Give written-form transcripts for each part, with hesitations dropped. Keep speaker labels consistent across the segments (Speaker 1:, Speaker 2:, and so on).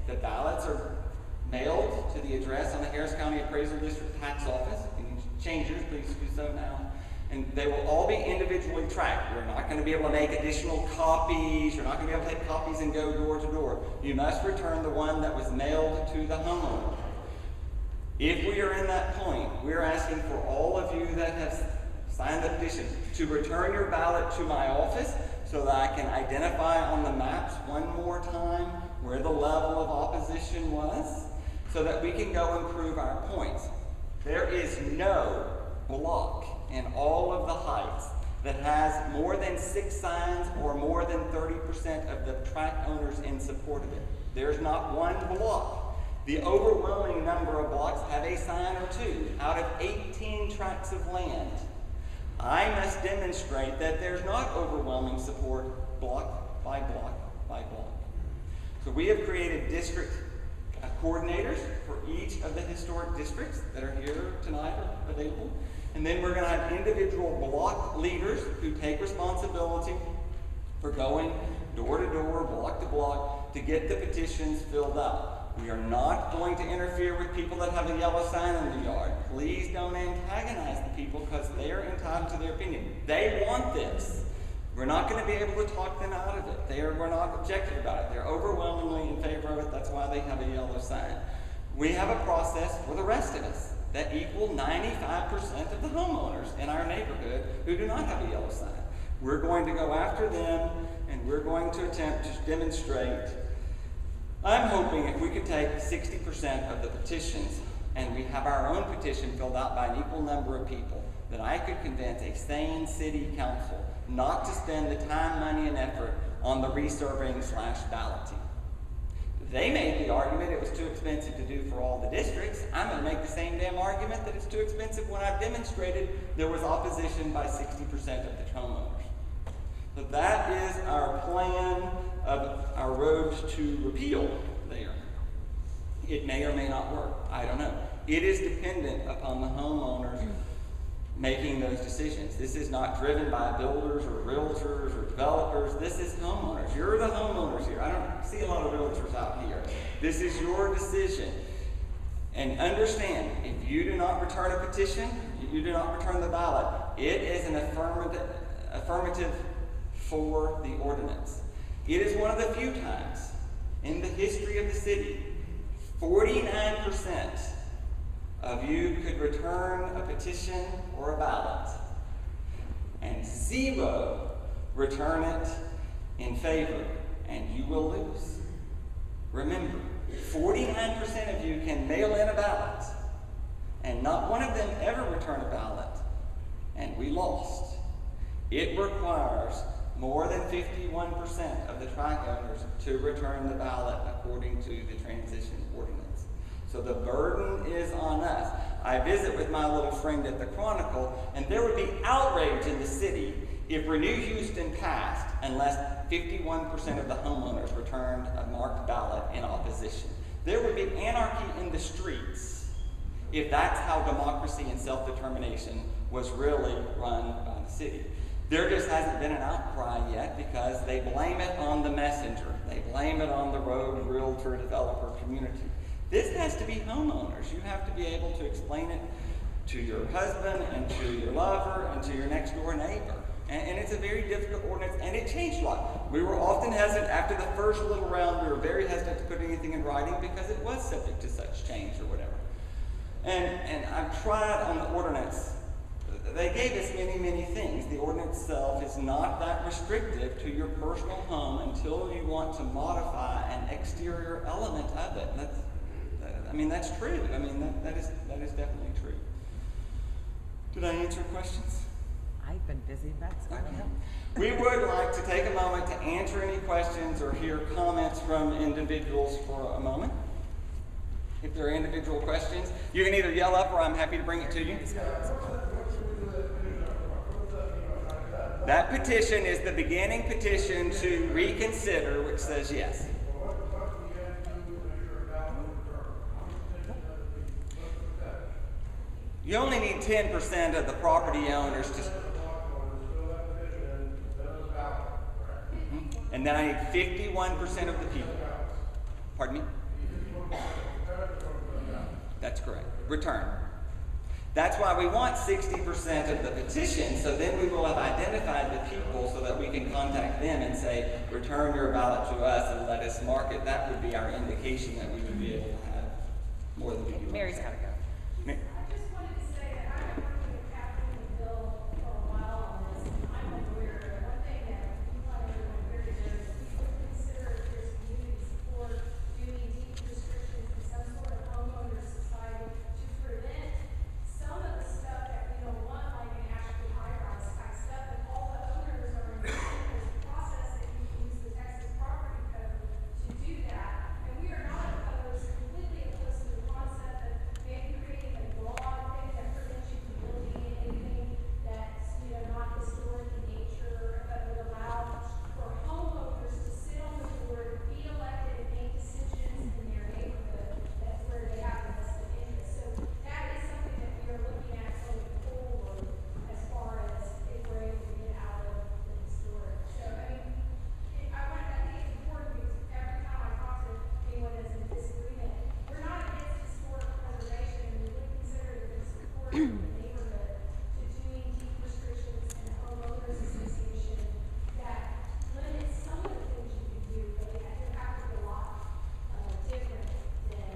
Speaker 1: The ballots are mailed to the address on the Harris County Appraisal District Tax Office. If you need to change yours, please do so now. And they will all be individually tracked. You're not going to be able to make additional copies. You're not going to be able to take copies and go door to door. You must return the one that was mailed to the homeowner. If we are in that point, we're asking for all of you that have signed the petition to return your ballot to my office so that I can identify on the maps one more time where the level of opposition was, so that we can go and prove our points. There is no block in all of the Heights that has more than 6 signs or more than 30% of the tract owners in support of it. There's not one block. The overwhelming number of blocks have a sign or 2 out of 18 tracts of land. I must demonstrate that there's not overwhelming support block by block by block. So we have created district coordinators for each of the historic districts that are here tonight or available. And then we're going to have individual block leaders who take responsibility for going door to door, block to block, to get the petitions filled out. We are not going to interfere with people that have a yellow sign in the yard. Please don't antagonize the people, because they are entitled to their opinion. They want this. We're not going to be able to talk them out of it. We're not objective about it. They're overwhelmingly in favor of it. That's why they have a yellow sign. We have a process for the rest of us that equal 95% of the homeowners in our neighborhood who do not have a yellow sign. We're going to go after them, and we're going to attempt to demonstrate. I'm hoping if we could take 60% of the petitions and we have our own petition filled out by an equal number of people, that I could convince a sane city council not to spend the time, money, and effort on the resurveying/balloting. They made the argument it was too expensive to do for all the districts. I'm going to make the same damn argument that it's too expensive when I've demonstrated there was opposition by 60% of the homeowners. So that is our plan of our road to repeal there. It may or may not work. I don't know. It is dependent upon the homeowners making those decisions. This is not driven by builders or realtors or developers. This is homeowners. You're the homeowners here. I don't see a lot of realtors out here. This is your decision. And understand, if you do not return a petition, you do not return the ballot, it is an affirmative for the ordinance. It is one of the few times in the history of the city, 49% of you could return a petition or a ballot, and 0 return it in favor, and you will lose. Remember, 49% of you can mail in a ballot, and not one of them ever return a ballot, and we lost. It requires more than 51% of the tract owners to return the ballot according to the transition ordinance. So the burden is on us. I visit with my little friend at the Chronicle, and there would be outrage in the city if Renew Houston passed unless 51% of the homeowners returned a marked ballot in opposition. There would be anarchy in the streets if that's how democracy and self-determination was really run by the city. There just hasn't been an outcry yet because they blame it on the messenger. They blame it on the road, realtor, developer community. This has to be homeowners. You have to be able to explain it to your husband and to your lover and to your next door neighbor. And it's a very difficult ordinance, and it changed a lot. We were often hesitant. After the first little round, we were very hesitant to put anything in writing because it was subject to such change or whatever. And I've tried on the ordinance. They gave us many, many things. The ordinance itself is not that restrictive to your personal home until you want to modify an exterior element of it. That's true. That is definitely true. Did I answer questions?
Speaker 2: I've been busy, that's fine.
Speaker 1: We would like to take a moment to answer any questions or hear comments from individuals for a moment. If there are individual questions, you can either yell up or I'm happy to bring it to you. That petition is the beginning petition to reconsider, which says yes. You only need 10% of the property owners to... And then I need 51% of the people. Pardon me? That's correct. Return. That's why we want 60% of the petition, so then we will have identified the people so that we can contact them and say, return your ballot to us and let us mark it. That would be our indication that we would be able to have more than we do.
Speaker 2: Mary's gotta go.
Speaker 1: Ma-
Speaker 3: I just wanted to say that I've been working with Catherine and Bill for a while on this, and I'm aware that one thing that we want everyone here to know is we would consider if there's community support, doing deep restrictions in some sort of homeowner society to prevent some of the stuff that we don't want, like an Ashby high-rise type stuff, and all the owners are in there's a process that you can use the Texas property code to do that. And we are not opposed, completely opposed to the concept of maybe creating a broad thing that prevents you from building anything that's, not historic in nature, but would allow for homeowners to sit on the board, be elected, and make decisions in their neighborhood. That's where they have the vested interest. So that is something that we are looking at going forward as far as if we're able to get out of the historic. So, I mean, I think it's important because every time I talk to anyone that's in disagreement, we're not against historic preservation, and we would consider that there's support in the neighborhood to doing deep restrictions and homeowners association that limits some of the things you can do, but it have to be a lot different than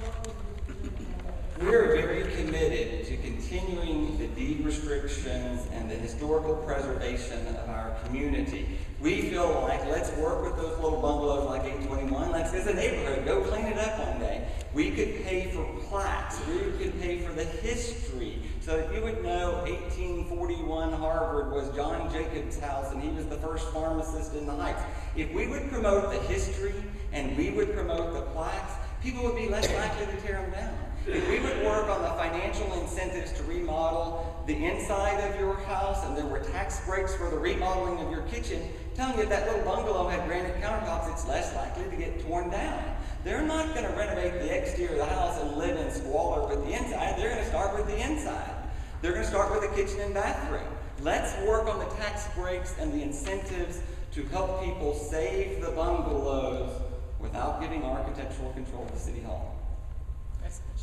Speaker 3: what we would do in LA.
Speaker 1: We're very committed to continuing the deed restrictions and the historical preservation of our community. We feel like, let's work with those little bungalows like 821. Let's, as a neighborhood, go clean it up one day. We could pay for plaques. We could pay for the history. So that you would know 1841 Harvard was John Jacobs' house and he was the first pharmacist in the Heights. If we would promote the history and we would promote the plaques, people would be less likely to tear them down. If we would work on the financial incentives to remodel the inside of your house and there were tax breaks for the remodeling of your kitchen, telling you that little bungalow had granite countertops, it's less likely to get torn down. They're not going to renovate the exterior of the house and live in squalor with the inside. They're going to start with the inside. They're going to start with the kitchen and bathroom. Let's work on the tax breaks and the incentives to help people save the bungalows without giving architectural control to City Hall.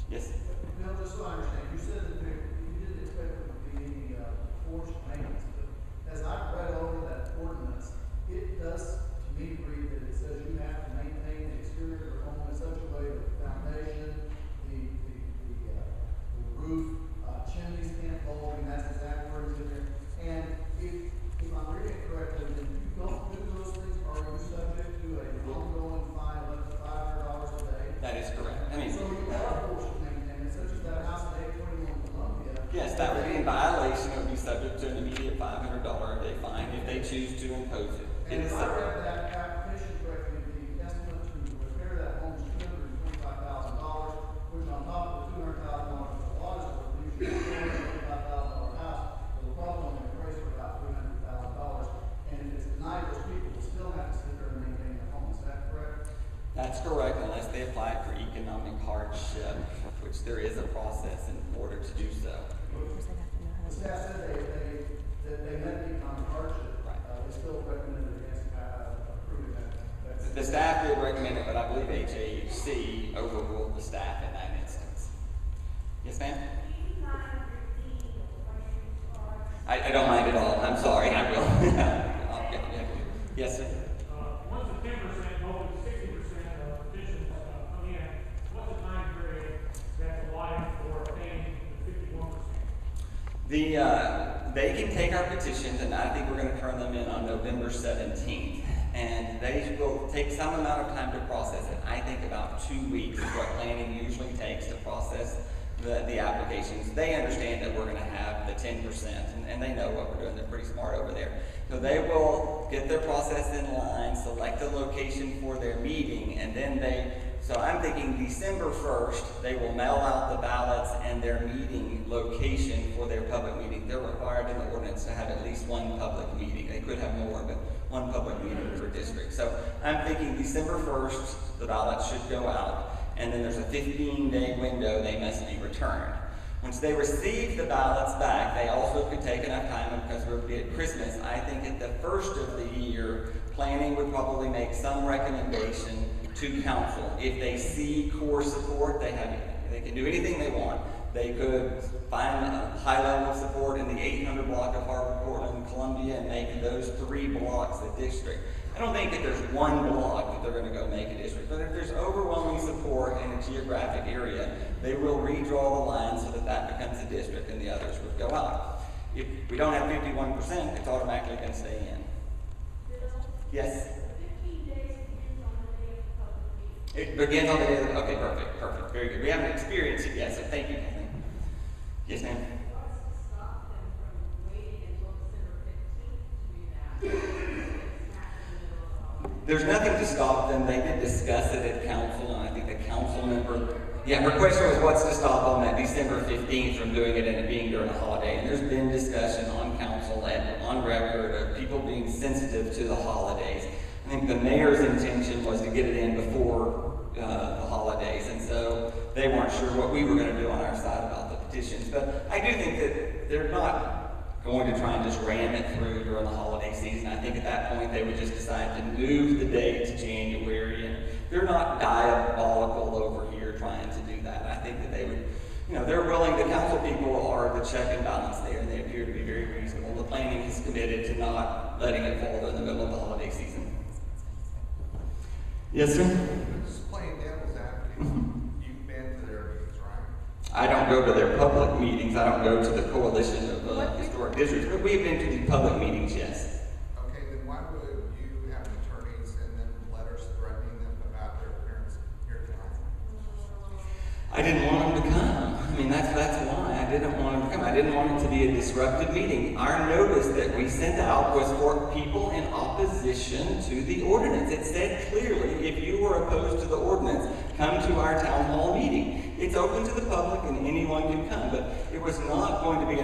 Speaker 1: Yes?
Speaker 4: Bill, just so I understand, you said that you didn't expect there to be any forced maintenance, but as I've read over that ordinance, it does to me read that it says you have to maintain the exterior of your home in such a way that the foundation, the roof, chimneys can't bulge, and that's exactly where it's in there. And if I'm reading it correctly, then if you don't do those things, are you subject to a ongoing fine of up to $500 a day?
Speaker 1: That is correct. I mean,
Speaker 4: So you are forced to maintain it, such as that house at 821 Columbia.
Speaker 1: yes, that would be in violation. It would be subject to an immediate $500 a day fine if they choose to impose it.
Speaker 4: And
Speaker 1: It is
Speaker 4: if I read
Speaker 1: separate.
Speaker 4: that application correctly, the estimate to repair that home is $225,000, which on top of the $200,000 of the water bill, leaves you with a $225,000 house with a problem and a price for about $300,000. And if it's denied, those people will still have to sit there and maintain their home. Is that correct?
Speaker 1: That's correct, unless they apply for economic hardship, which there is a process in order to do so.
Speaker 4: The staff said that they met the economic hardship.
Speaker 1: Right.
Speaker 4: They still recommended against approving that.
Speaker 1: The staff did recommend it, but I believe HAHC overruled the staff in that instance. Yes, ma'am? I don't mind at all. I'm sorry, I will. Yes, sir?
Speaker 5: Once the 10% voted, 60% of petitions come in, what's the time period that's allotted for paying the 51%?
Speaker 1: They can take our petitions, and I think we're going to turn them in on November 17th. And they will take some amount of time to process it. I think about 2 weeks is what planning usually takes to process the applications. They understand that we're going to have the 10%, and they know what we're doing. They're pretty smart over there. So they will get their process in line, select a location for their meeting, and then so I'm thinking December 1st, they will mail out the ballots and their meeting location for their public meeting. They're required in the ordinance to have at least one public meeting. They could have more, but one public meeting per district. So I'm thinking December 1st, the ballots should go out, and then there's a 15-day window they must be returned. Once they receive the ballots back, they also could take enough time, because we're at Christmas, I think at the first of the year, planning would probably make some recommendation to council. If they see core support, they have They can do anything they want. They could find a high level of support in the 800 block of Harvard, Portland, Columbia, and make those 3 blocks a district. I don't think that there's one block that they're going to go make a district, but if there's overwhelming support in a geographic area, they will redraw the line so that that becomes a district and the others would go out. If we don't have 51%, it's automatically going to stay in.
Speaker 3: Bill,
Speaker 1: Yes?
Speaker 3: 15 days begins on the day of the public meeting.
Speaker 1: It begins on the day of the, okay, perfect, very good. We haven't experienced it yet, so thank you, Kathleen. Yes, ma'am?
Speaker 6: What's to stop them from waiting until December 15th to do that? Smack in the middle of the holiday.
Speaker 1: There's nothing to stop them. They did discuss it at council, and I think the council member, her question was what's to stop on that December 15th from doing it and it being during a holiday. And there's been discussion on council and on record of people being sensitive to the holidays. I think the mayor's intention was to get it in before the holidays, and so they weren't sure what we were going to do on our side about the petitions. But I do think that they're not going to try and just ram it through during the holiday season. I think at that point they would just decide to move the date to January, and they're not diabolical over here trying to do that. I think that they would, they're willing, the council people are the check and balance there, and they appear to be very reasonable. The planning is committed to not letting it fall in the middle of the holiday season. Yes, sir?
Speaker 7: Just playing devil's advocate, you've been to their meetings, right?
Speaker 1: I don't go to their public meetings. I don't go to the coalition of historic districts, but we've been to the public meetings, yes.
Speaker 7: Okay, then why would you have an attorney send them letters threatening them about their appearance here tonight?
Speaker 1: I didn't want them to come. I mean, that's why I didn't want them to come. I didn't want it to be a disruptive meeting. Our notice that we sent out was for people in opposition to the ordinance. It said clearly, if you were opposed to the ordinance, come to our town hall meeting. It's open to the public and anyone can come, but it was not going to be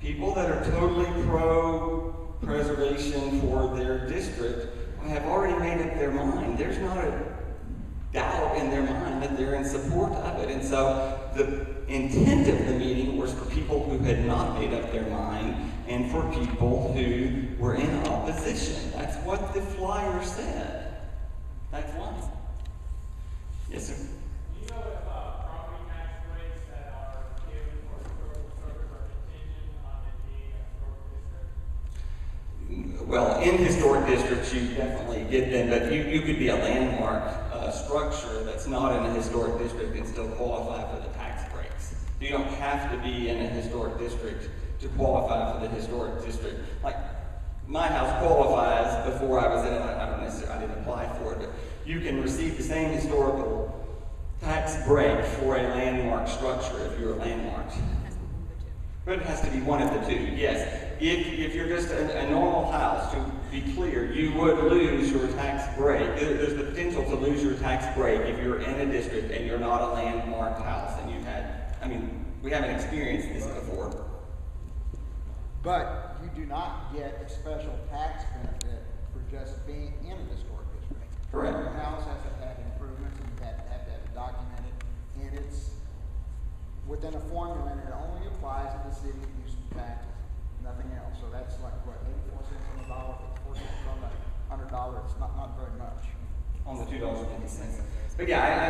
Speaker 1: people that are totally pro-preservation for their district have already made up their mind. There's not a doubt in their mind that they're in support of it. And so the intent of the meeting was for people who had not made up their mind and for people who were in opposition. That's what the flyer said. That's why. Yes, sir?
Speaker 5: Do you know if property tax rates that are given for historical service are contingent on it being a historic district?
Speaker 1: Well, in historic districts, you definitely get them, but you could be a landmark structure that's not in a historic district and still qualify for the tax breaks. You don't have to be in a historic district to qualify for the historic district. Like, my house qualifies before I was in it. I didn't apply for it, but you can receive the same historical tax break for a landmark structure if you're a landmark. But it has to be one of the two, yes. If you're just a normal house, to be clear, you would lose your tax break. There's the potential to lose your tax break if you're in a district and you're not a landmarked house. And we haven't experienced this before.
Speaker 4: But you do not get a special tax benefit for just being in a historic district.
Speaker 1: Correct.
Speaker 4: Your house has to have improvements and you have to have it documented, and it's within a formula, and it only applies to the city use taxes, nothing else. So that's like what, 84 cents on the dollar, 4 cents on the $100. It's not very much.
Speaker 1: On the $2.50. But yeah,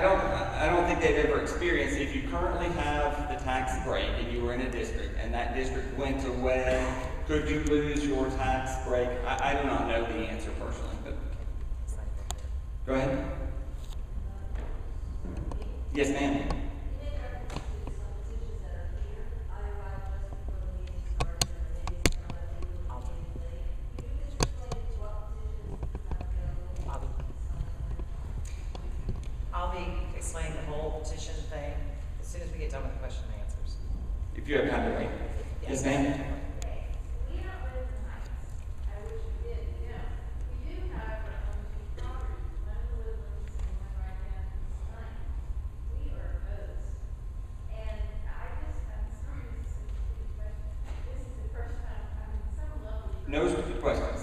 Speaker 1: I don't think they've ever experienced, if you currently have the tax break and you were in a district and that district went away, could you lose your tax break? I do not know the answer personally, but go ahead. Yes, ma'am.
Speaker 2: I'll be explaining the whole petition thing as soon as we get done with the question and answers.
Speaker 1: If you have time to wait. Yes, ma'am.
Speaker 3: We don't live in Heights. I wish we did, We do have two properties, one in the Woodlands and one right down in Stein. We are opposed. And I'm sorry, this is a stupid question. This is the first time, some lovely.
Speaker 1: No stupid question.